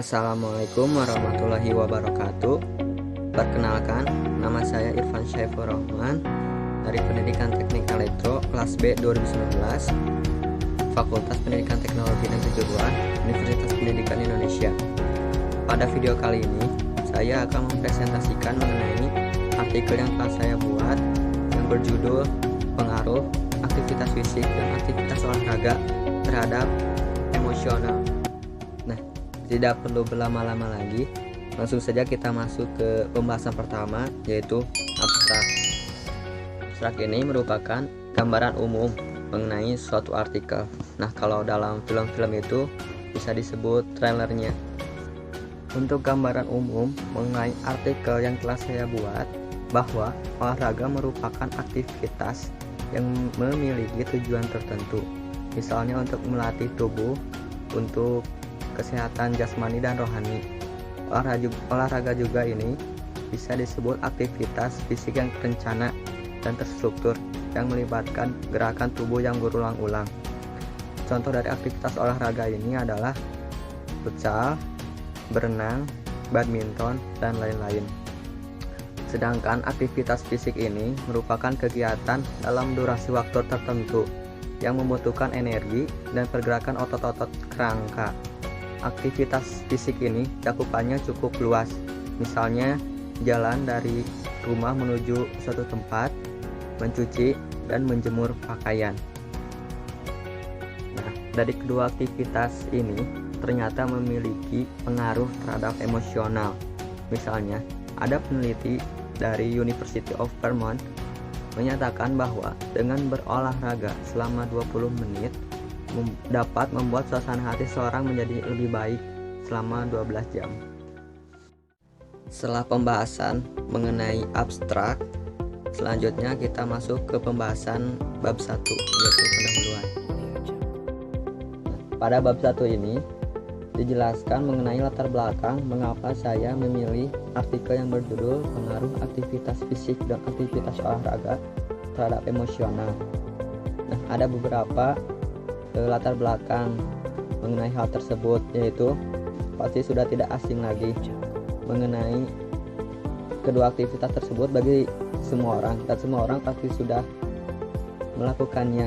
Assalamualaikum warahmatullahi wabarakatuh. Perkenalkan, nama saya Irfan Syaifur Rahman dari Pendidikan Teknik Elektro kelas B 2019, Fakultas Pendidikan Teknologi dan Kejuruan, Universitas Pendidikan Indonesia. Pada video kali ini, saya akan mempresentasikan mengenai artikel yang telah saya buat yang berjudul Pengaruh Aktivitas Fisik dan Aktivitas Olahraga terhadap Emosional. Nah, tidak perlu berlama-lama lagi, langsung saja kita masuk ke pembahasan pertama, yaitu abstrak. Abstrak ini merupakan gambaran umum mengenai suatu artikel. Nah, kalau dalam film-film itu bisa disebut trailernya. Untuk gambaran umum mengenai artikel yang telah saya buat, bahwa olahraga merupakan aktivitas yang memiliki tujuan tertentu, misalnya untuk melatih tubuh, untuk kesehatan jasmani dan rohani. Olahraga juga ini bisa disebut aktivitas fisik yang terencana dan terstruktur yang melibatkan gerakan tubuh yang berulang-ulang. Contoh dari aktivitas olahraga ini adalah futsal, berenang, badminton, dan lain-lain. Sedangkan aktivitas fisik ini merupakan kegiatan dalam durasi waktu tertentu yang membutuhkan energi dan pergerakan otot-otot kerangka. Aktivitas fisik ini cakupannya cukup luas, misalnya jalan dari rumah menuju suatu tempat, mencuci, dan menjemur pakaian. Nah, dari kedua aktivitas ini ternyata memiliki pengaruh terhadap emosional. Misalnya, ada peneliti dari University of Vermont menyatakan bahwa dengan berolahraga selama 20 menit dapat membuat suasana hati seorang menjadi lebih baik selama 12 jam. Setelah pembahasan mengenai abstrak, selanjutnya kita masuk ke pembahasan bab 1, yaitu pendahuluan. Pada bab 1 ini dijelaskan mengenai latar belakang mengapa saya memilih artikel yang berjudul Pengaruh Aktivitas Fisik dan Aktivitas Olahraga terhadap Emosional. Nah, ada beberapa latar belakang mengenai hal tersebut, yaitu pasti sudah tidak asing lagi mengenai kedua aktivitas tersebut bagi semua orang, dan semua orang pasti sudah melakukannya.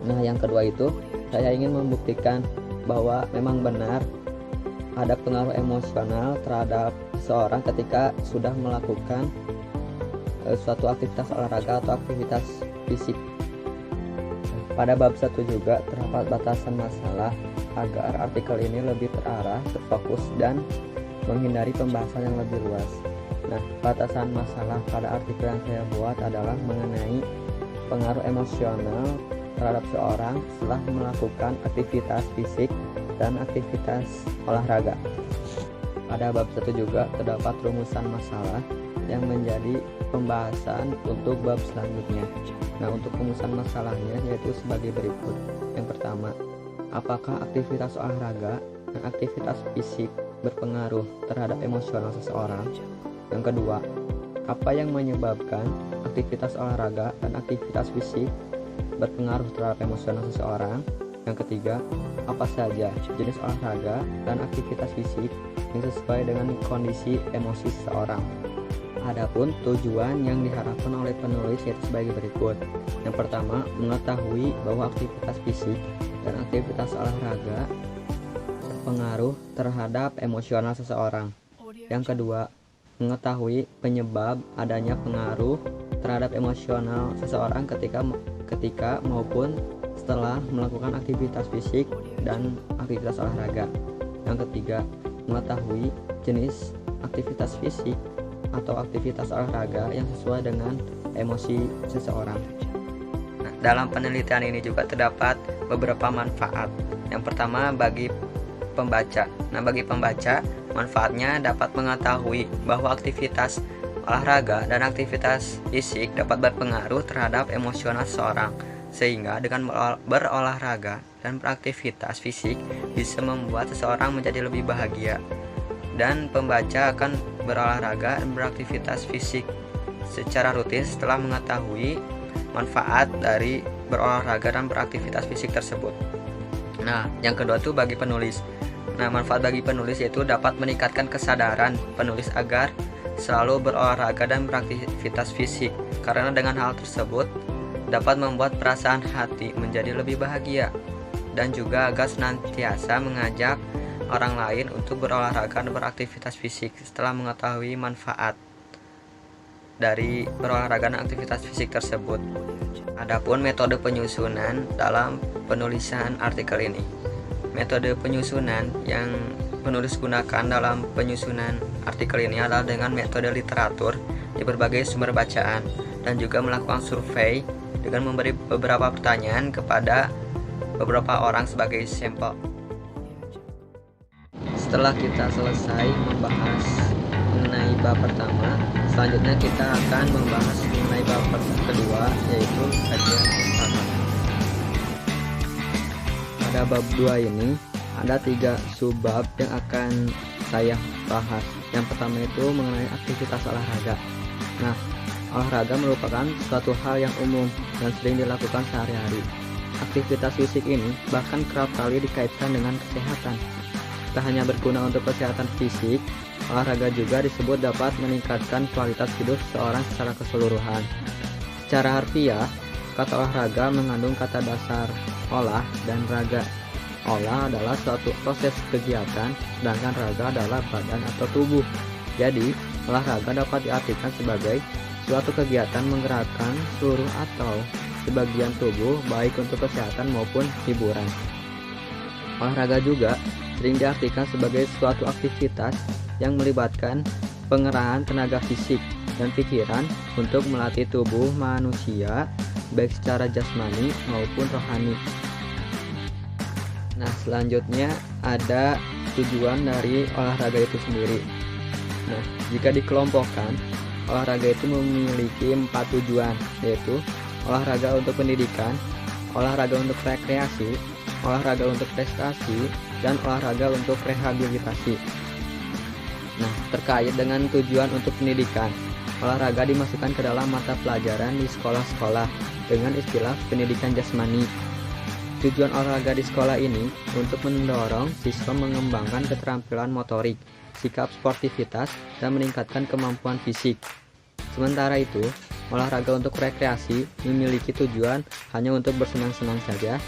Nah, yang kedua itu saya ingin membuktikan bahwa memang benar ada pengaruh emosional terhadap seorang ketika sudah melakukan suatu aktivitas olahraga atau aktivitas fisik. Pada bab 1 juga terdapat batasan masalah agar artikel ini lebih terarah, terfokus, dan menghindari pembahasan yang lebih luas. Nah, batasan masalah pada artikel yang saya buat adalah mengenai pengaruh emosional terhadap seorang setelah melakukan aktivitas fisik dan aktivitas olahraga. Pada bab 1 juga terdapat rumusan masalah yang menjadi pembahasan untuk bab selanjutnya. Nah, untuk rumusan masalahnya yaitu sebagai berikut. Yang pertama, apakah aktivitas olahraga dan aktivitas fisik berpengaruh terhadap emosional seseorang? Yang kedua, apa yang menyebabkan aktivitas olahraga dan aktivitas fisik berpengaruh terhadap emosional seseorang? Yang ketiga, apa saja jenis olahraga dan aktivitas fisik yang sesuai dengan kondisi emosi seseorang? Adapun tujuan yang diharapkan oleh penulis yaitu sebagai berikut. Yang pertama, mengetahui bahwa aktivitas fisik dan aktivitas olahraga berpengaruh terhadap emosional seseorang. Yang kedua, mengetahui penyebab adanya pengaruh terhadap emosional seseorang ketika maupun setelah melakukan aktivitas fisik dan aktivitas olahraga. Yang ketiga, mengetahui jenis aktivitas fisik atau aktivitas olahraga yang sesuai dengan emosi seseorang. Nah, dalam penelitian ini juga terdapat beberapa manfaat. Yang pertama, bagi pembaca. Nah, bagi pembaca, manfaatnya dapat mengetahui bahwa aktivitas olahraga dan aktivitas fisik dapat berpengaruh terhadap emosional seseorang, sehingga dengan berolahraga dan beraktivitas fisik bisa membuat seseorang menjadi lebih bahagia. Dan pembaca akan berolahraga dan beraktivitas fisik secara rutin setelah mengetahui manfaat dari berolahraga dan beraktivitas fisik tersebut. Nah, yang kedua tuh bagi penulis. Nah, manfaat bagi penulis yaitu dapat meningkatkan kesadaran penulis agar selalu berolahraga dan beraktivitas fisik, karena dengan hal tersebut dapat membuat perasaan hati menjadi lebih bahagia, dan juga agar senantiasa mengajak orang lain untuk berolahraga dan beraktivitas fisik setelah mengetahui manfaat dari berolahraga dan aktivitas fisik tersebut. Adapun metode penyusunan dalam penulisan artikel ini. Metode penyusunan yang penulis gunakan dalam penyusunan artikel ini adalah dengan metode literatur di berbagai sumber bacaan, dan juga melakukan survei dengan memberi beberapa pertanyaan kepada beberapa orang sebagai sampel. Setelah kita selesai membahas mengenai bab pertama, selanjutnya kita akan membahas mengenai bab kedua, yaitu kajian utama. Pada bab 2 ini ada 3 subbab yang akan saya bahas. Yang pertama itu mengenai aktivitas olahraga. Nah, olahraga merupakan suatu hal yang umum dan sering dilakukan sehari-hari. Aktivitas fisik ini bahkan kerap kali dikaitkan dengan kesehatan. Tak hanya berguna untuk kesehatan fisik, olahraga juga disebut dapat meningkatkan kualitas hidup seseorang secara keseluruhan. Secara harfiah, kata olahraga mengandung kata dasar olah dan raga. Olah adalah suatu proses kegiatan, sedangkan raga adalah badan atau tubuh. Jadi, olahraga dapat diartikan sebagai suatu kegiatan menggerakkan seluruh atau sebagian tubuh, baik untuk kesehatan maupun hiburan. Olahraga juga sering diartikan sebagai suatu aktivitas yang melibatkan pengerahan tenaga fisik dan pikiran untuk melatih tubuh manusia baik secara jasmani maupun rohani. Nah, selanjutnya ada tujuan dari olahraga itu sendiri. Nah, jika dikelompokkan, olahraga itu memiliki 4 tujuan, yaitu olahraga untuk pendidikan, olahraga untuk rekreasi, olahraga untuk prestasi, dan olahraga untuk rehabilitasi. Nah, terkait dengan tujuan untuk pendidikan, olahraga dimasukkan ke dalam mata pelajaran di sekolah-sekolah dengan istilah pendidikan jasmani. Tujuan olahraga di sekolah ini untuk mendorong siswa mengembangkan keterampilan motorik, sikap sportivitas, dan meningkatkan kemampuan fisik. Sementara itu, olahraga untuk rekreasi memiliki tujuan hanya untuk bersenang-senang saja.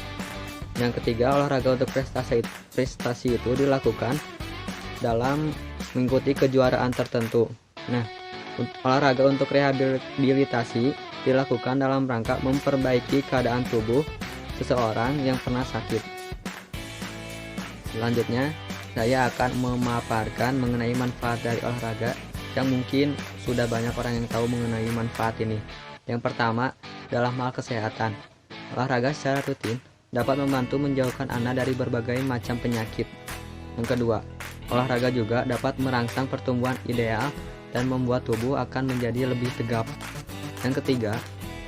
Yang ketiga, olahraga untuk prestasi itu dilakukan dalam mengikuti kejuaraan tertentu. Nah, olahraga untuk rehabilitasi dilakukan dalam rangka memperbaiki keadaan tubuh seseorang yang pernah sakit. Selanjutnya, saya akan memaparkan mengenai manfaat dari olahraga yang mungkin sudah banyak orang yang tahu mengenai manfaat ini. Yang pertama, dalam hal kesehatan. Olahraga secara rutin dapat membantu menjauhkan Anda dari berbagai macam penyakit. Yang kedua, olahraga juga dapat merangsang pertumbuhan ideal dan membuat tubuh akan menjadi lebih tegap. Yang ketiga,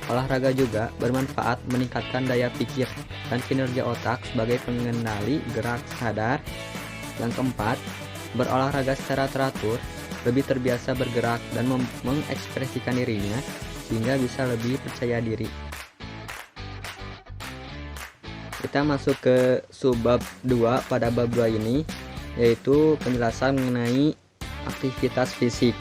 olahraga juga bermanfaat meningkatkan daya pikir dan kinerja otak sebagai pengendali gerak sadar. Yang keempat, berolahraga secara teratur lebih terbiasa bergerak dan mengekspresikan dirinya sehingga bisa lebih percaya diri. Kita masuk ke subbab 2 pada bab 2 ini, yaitu penjelasan mengenai aktivitas fisik.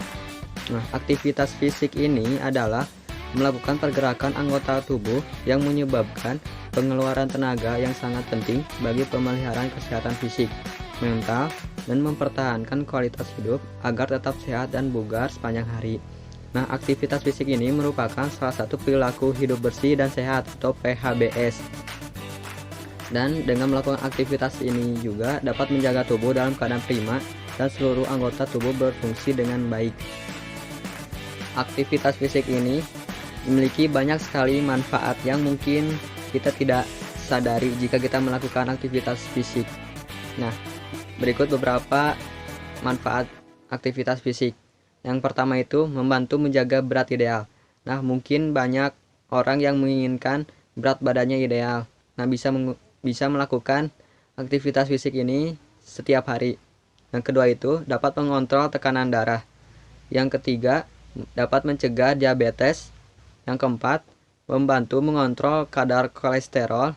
Nah, aktivitas fisik ini adalah melakukan pergerakan anggota tubuh yang menyebabkan pengeluaran tenaga yang sangat penting bagi pemeliharaan kesehatan fisik, mental, dan mempertahankan kualitas hidup agar tetap sehat dan bugar sepanjang hari. Nah, aktivitas fisik ini merupakan salah satu perilaku hidup bersih dan sehat atau PHBS. Dan dengan melakukan aktivitas ini juga dapat menjaga tubuh dalam keadaan prima dan seluruh anggota tubuh berfungsi dengan baik. Aktivitas fisik ini memiliki banyak sekali manfaat yang mungkin kita tidak sadari jika kita melakukan aktivitas fisik. Nah, berikut beberapa manfaat aktivitas fisik. Yang pertama itu membantu menjaga berat ideal. Nah, mungkin banyak orang yang menginginkan berat badannya ideal. Nah, bisa melakukan aktivitas fisik ini setiap hari. Yang kedua itu dapat mengontrol tekanan darah. Yang ketiga dapat mencegah diabetes. Yang keempat membantu mengontrol kadar kolesterol.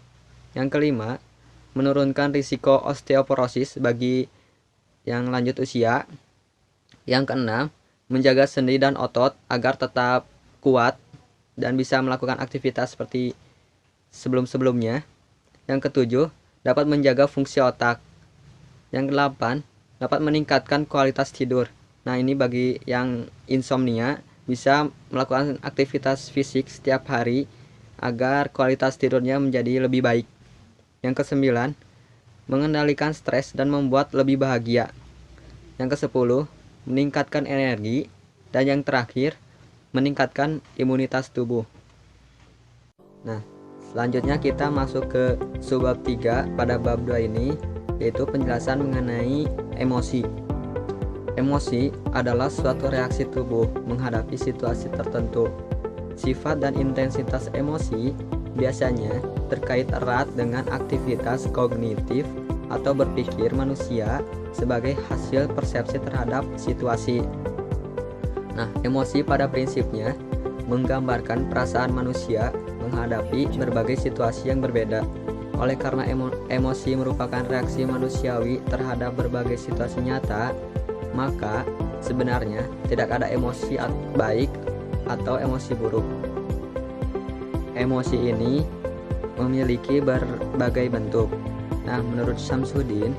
Yang kelima menurunkan risiko osteoporosis bagi yang lanjut usia. Yang keenam, menjaga sendi dan otot agar tetap kuat dan bisa melakukan aktivitas seperti sebelum-sebelumnya. Yang ketujuh, dapat menjaga fungsi otak. Yang kedelapan, dapat meningkatkan kualitas tidur. Nah, ini bagi yang insomnia bisa melakukan aktivitas fisik setiap hari agar kualitas tidurnya menjadi lebih baik. Yang kesembilan, mengendalikan stres dan membuat lebih bahagia. Yang kesepuluh, meningkatkan energi. Dan yang terakhir, meningkatkan imunitas tubuh. Nah, selanjutnya kita masuk ke subbab 3 pada bab 2 ini, yaitu penjelasan mengenai emosi. Emosi adalah suatu reaksi tubuh menghadapi situasi tertentu. Sifat dan intensitas emosi biasanya terkait erat dengan aktivitas kognitif atau berpikir manusia sebagai hasil persepsi terhadap situasi. Nah, emosi pada prinsipnya menggambarkan perasaan manusia menghadapi berbagai situasi yang berbeda. Oleh karena emosi merupakan reaksi manusiawi terhadap berbagai situasi nyata, maka sebenarnya tidak ada emosi baik atau emosi buruk. Emosi ini memiliki berbagai bentuk. Nah, menurut Syamsuddin,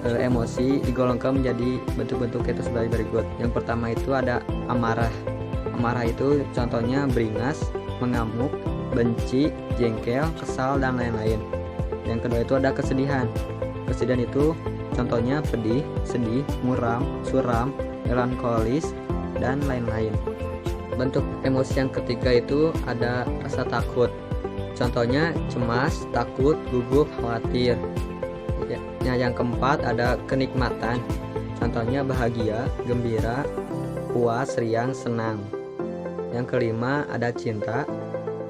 emosi digolongkan menjadi bentuk-bentuk itu sebagai berikut. Yang pertama itu ada amarah. Amarah itu contohnya beringas, mengamuk, benci, jengkel, kesal, dan lain-lain. Yang kedua itu ada kesedihan. Kesedihan itu contohnya pedih, sedih, muram, suram, melankolis, dan lain-lain. Bentuk emosi yang ketiga itu ada rasa takut. Contohnya cemas, takut, gugup, khawatir. Yang keempat ada kenikmatan. Contohnya bahagia, gembira, puas, riang, senang. Yang kelima ada cinta.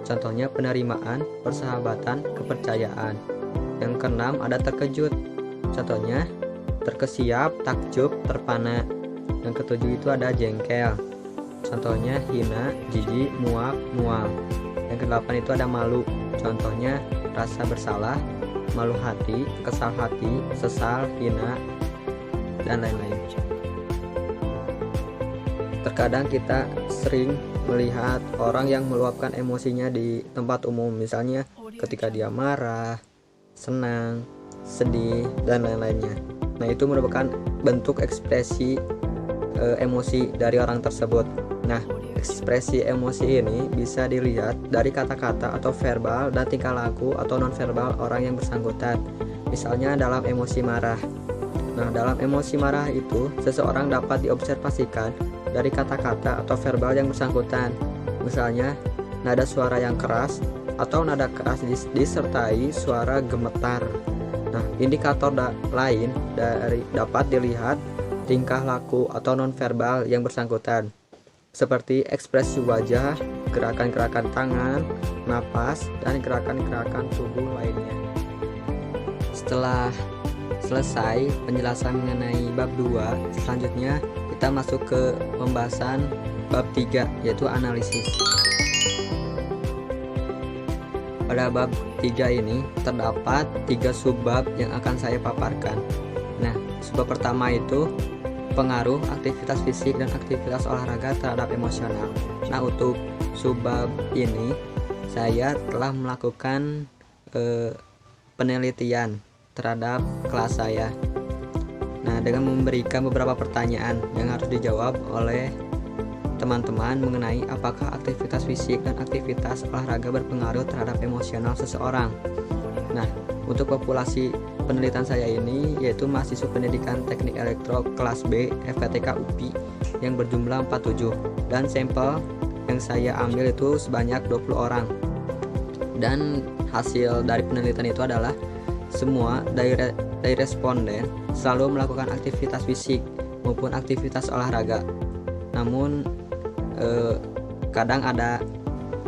Contohnya penerimaan, persahabatan, kepercayaan. Yang keenam ada terkejut. Contohnya terkesiap, takjub, terpana. Yang ketujuh itu ada jengkel. Contohnya hina, jijik, muak, mual. Yang kedelapan itu ada malu. Contohnya rasa bersalah, malu hati, kesal hati, sesal, hina, dan lain-lain. Terkadang kita sering melihat orang yang meluapkan emosinya di tempat umum, misalnya ketika dia marah, senang, sedih, dan lain-lainnya. Nah, itu merupakan bentuk ekspresi emosi dari orang tersebut. Nah, ekspresi emosi ini bisa dilihat dari kata-kata atau verbal dan tingkah laku atau nonverbal orang yang bersangkutan. Misalnya dalam emosi marah. Nah, dalam emosi marah itu seseorang dapat diobservasikan dari kata-kata atau verbal yang bersangkutan. Misalnya nada suara yang keras atau nada keras disertai suara gemetar. Nah, indikator lain dapat dilihat tingkah laku atau nonverbal yang bersangkutan, seperti ekspresi wajah, gerakan-gerakan tangan, napas, dan gerakan-gerakan tubuh lainnya. Setelah selesai penjelasan mengenai bab 2, selanjutnya kita masuk ke pembahasan bab 3, yaitu analisis. Pada bab 3 ini terdapat 3 subbab yang akan saya paparkan. Nah, subbab pertama itu pengaruh aktivitas fisik dan aktivitas olahraga terhadap emosional. Nah, untuk subbab ini saya telah melakukan penelitian terhadap kelas saya. Nah, dengan memberikan beberapa pertanyaan yang harus dijawab oleh teman-teman mengenai apakah aktivitas fisik dan aktivitas olahraga berpengaruh terhadap emosional seseorang. Nah, untuk populasi penelitian saya ini yaitu mahasiswa pendidikan teknik elektro kelas B FKTK UPI yang berjumlah 47, dan sampel yang saya ambil itu sebanyak 20 orang. Dan hasil dari penelitian itu adalah semua dari responden selalu melakukan aktivitas fisik maupun aktivitas olahraga. Namun kadang ada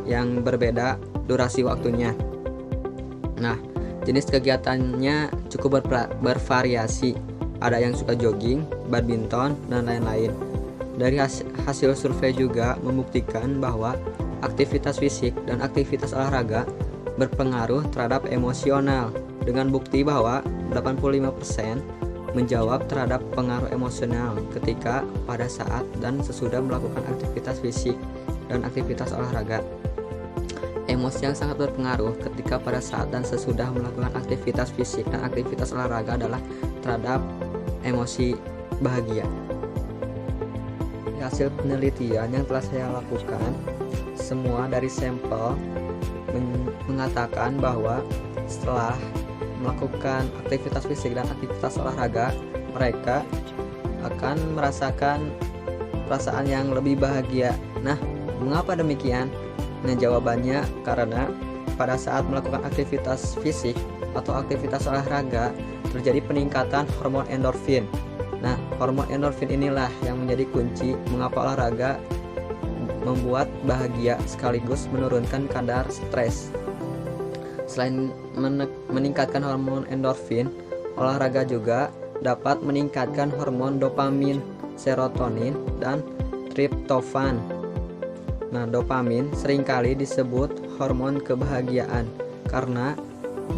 yang berbeda durasi waktunya. Nah, jenis kegiatannya cukup bervariasi. Ada yang suka jogging, badminton, dan lain-lain. Dari hasil survei juga membuktikan bahwa aktivitas fisik dan aktivitas olahraga berpengaruh terhadap emosional. dengan bukti bahwa 85% menjawab terhadap pengaruh emosional ketika pada saat dan sesudah melakukan aktivitas fisik dan aktivitas olahraga. Emosi yang sangat berpengaruh ketika pada saat dan sesudah melakukan aktivitas fisik dan aktivitas olahraga adalah terhadap emosi bahagia. Hasil penelitian yang telah saya lakukan, semua dari sampel mengatakan bahwa setelah melakukan aktivitas fisik dan aktivitas olahraga, mereka akan merasakan perasaan yang lebih bahagia. Nah, mengapa demikian? Nah, jawabannya karena pada saat melakukan aktivitas fisik atau aktivitas olahraga terjadi peningkatan hormon endorfin. Nah, hormon endorfin inilah yang menjadi kunci mengapa olahraga membuat bahagia sekaligus menurunkan kadar stres. Selain meningkatkan hormon endorfin, olahraga juga dapat meningkatkan hormon dopamin, serotonin, dan triptofan. Nah, dopamin seringkali disebut hormon kebahagiaan karena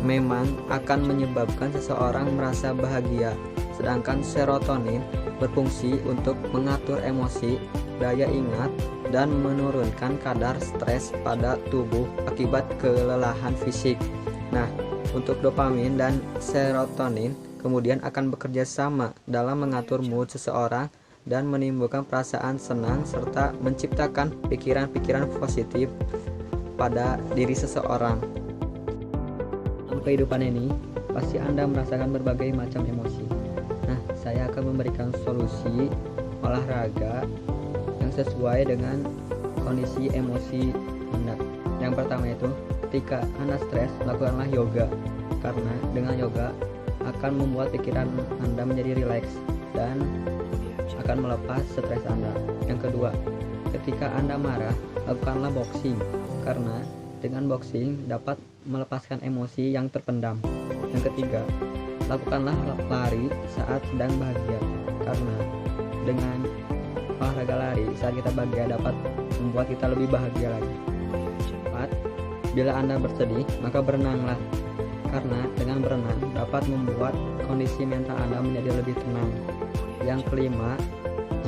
memang akan menyebabkan seseorang merasa bahagia. Sedangkan serotonin berfungsi untuk mengatur emosi, daya ingat, dan menurunkan kadar stres pada tubuh akibat kelelahan fisik. Nah, untuk dopamin dan serotonin kemudian akan bekerja sama dalam mengatur mood seseorang dan menimbulkan perasaan senang serta menciptakan pikiran-pikiran positif pada diri seseorang. Dalam kehidupan ini, pasti Anda merasakan berbagai macam emosi. Nah, saya akan memberikan solusi olahraga yang sesuai dengan kondisi emosi Anda. Yang pertama itu, ketika Anda stres, lakukanlah yoga. Karena dengan yoga akan membuat pikiran Anda menjadi rileks dan akan melepas stres Anda. Yang kedua, ketika Anda marah, lakukanlah boxing. Karena dengan boxing dapat melepaskan emosi yang terpendam. Yang ketiga, lakukanlah lari saat sedang bahagia, karena dengan olahraga lari saat kita bahagia dapat membuat kita lebih bahagia lagi. 4. Bila Anda bersedih, maka berenanglah, karena dengan berenang dapat membuat kondisi mental Anda menjadi lebih tenang. Yang kelima,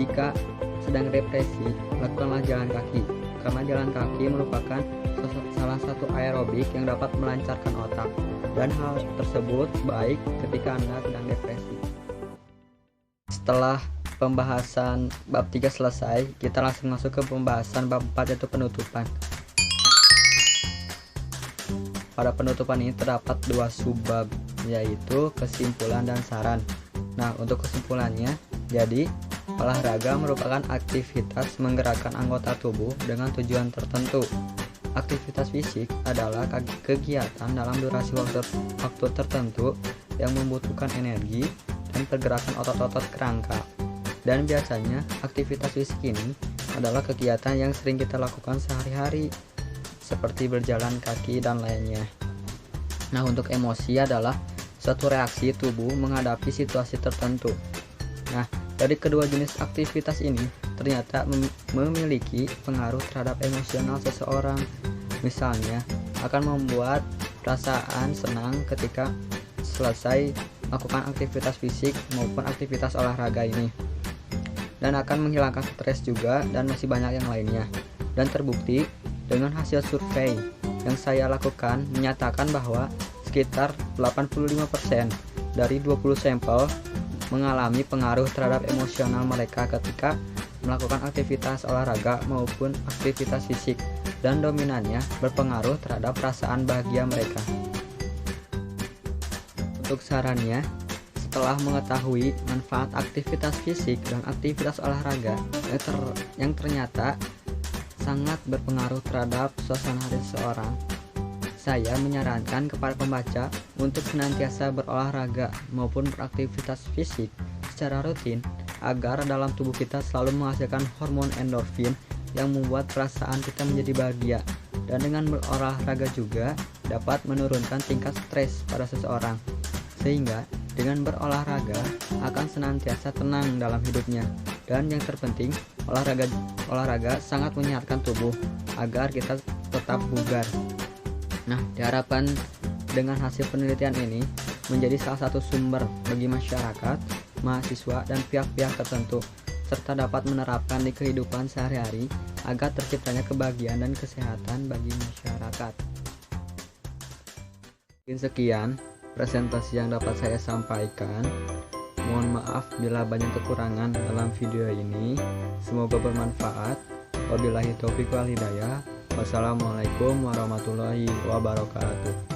jika sedang depresi, lakukanlah jalan kaki, karena jalan kaki merupakan salah satu aerobik yang dapat melancarkan otak, dan hal tersebut baik ketika Anda sedang depresi. Setelah pembahasan bab 3 selesai, kita langsung masuk ke pembahasan bab 4, yaitu penutupan. Pada penutupan ini terdapat 2 subbab, yaitu kesimpulan dan saran. Nah, untuk kesimpulannya, jadi olahraga merupakan aktivitas menggerakkan anggota tubuh dengan tujuan tertentu. Aktivitas fisik adalah kegiatan dalam durasi waktu tertentu yang membutuhkan energi dan pergerakan otot-otot kerangka. Dan biasanya aktivitas fisik ini adalah kegiatan yang sering kita lakukan sehari-hari, seperti berjalan kaki dan lainnya. Nah, untuk emosi adalah suatu reaksi tubuh menghadapi situasi tertentu. Nah, dari kedua jenis aktivitas ini ternyata memiliki pengaruh terhadap emosional seseorang. Misalnya, akan membuat perasaan senang ketika selesai melakukan aktivitas fisik maupun aktivitas olahraga ini, dan akan menghilangkan stres juga, dan masih banyak yang lainnya. Dan terbukti dengan hasil survei yang saya lakukan menyatakan bahwa sekitar 85% dari 20 sampel mengalami pengaruh terhadap emosional mereka ketika melakukan aktivitas olahraga maupun aktivitas fisik, dan dominannya berpengaruh terhadap perasaan bahagia mereka. Untuk sarannya, setelah mengetahui manfaat aktivitas fisik dan aktivitas olahraga yang ternyata sangat berpengaruh terhadap suasana hati seseorang, saya menyarankan kepada pembaca untuk senantiasa berolahraga maupun beraktivitas fisik secara rutin agar dalam tubuh kita selalu menghasilkan hormon endorfin yang membuat perasaan kita menjadi bahagia. Dan dengan berolahraga juga dapat menurunkan tingkat stres pada seseorang, sehingga dengan berolahraga akan senantiasa tenang dalam hidupnya. Dan yang terpenting, olahraga sangat menyehatkan tubuh agar kita tetap bugar. Nah, diharapkan Dengan hasil penelitian ini menjadi salah satu sumber bagi masyarakat, mahasiswa, dan pihak-pihak tertentu, serta dapat menerapkan di kehidupan sehari-hari agar terciptanya kebahagiaan dan kesehatan bagi masyarakat. Mungkin sekian presentasi yang dapat saya sampaikan. Mohon maaf bila banyak kekurangan dalam video ini. Semoga bermanfaat. Wabillahi taufiq wal hidayah. Wassalamualaikum warahmatullahi wabarakatuh.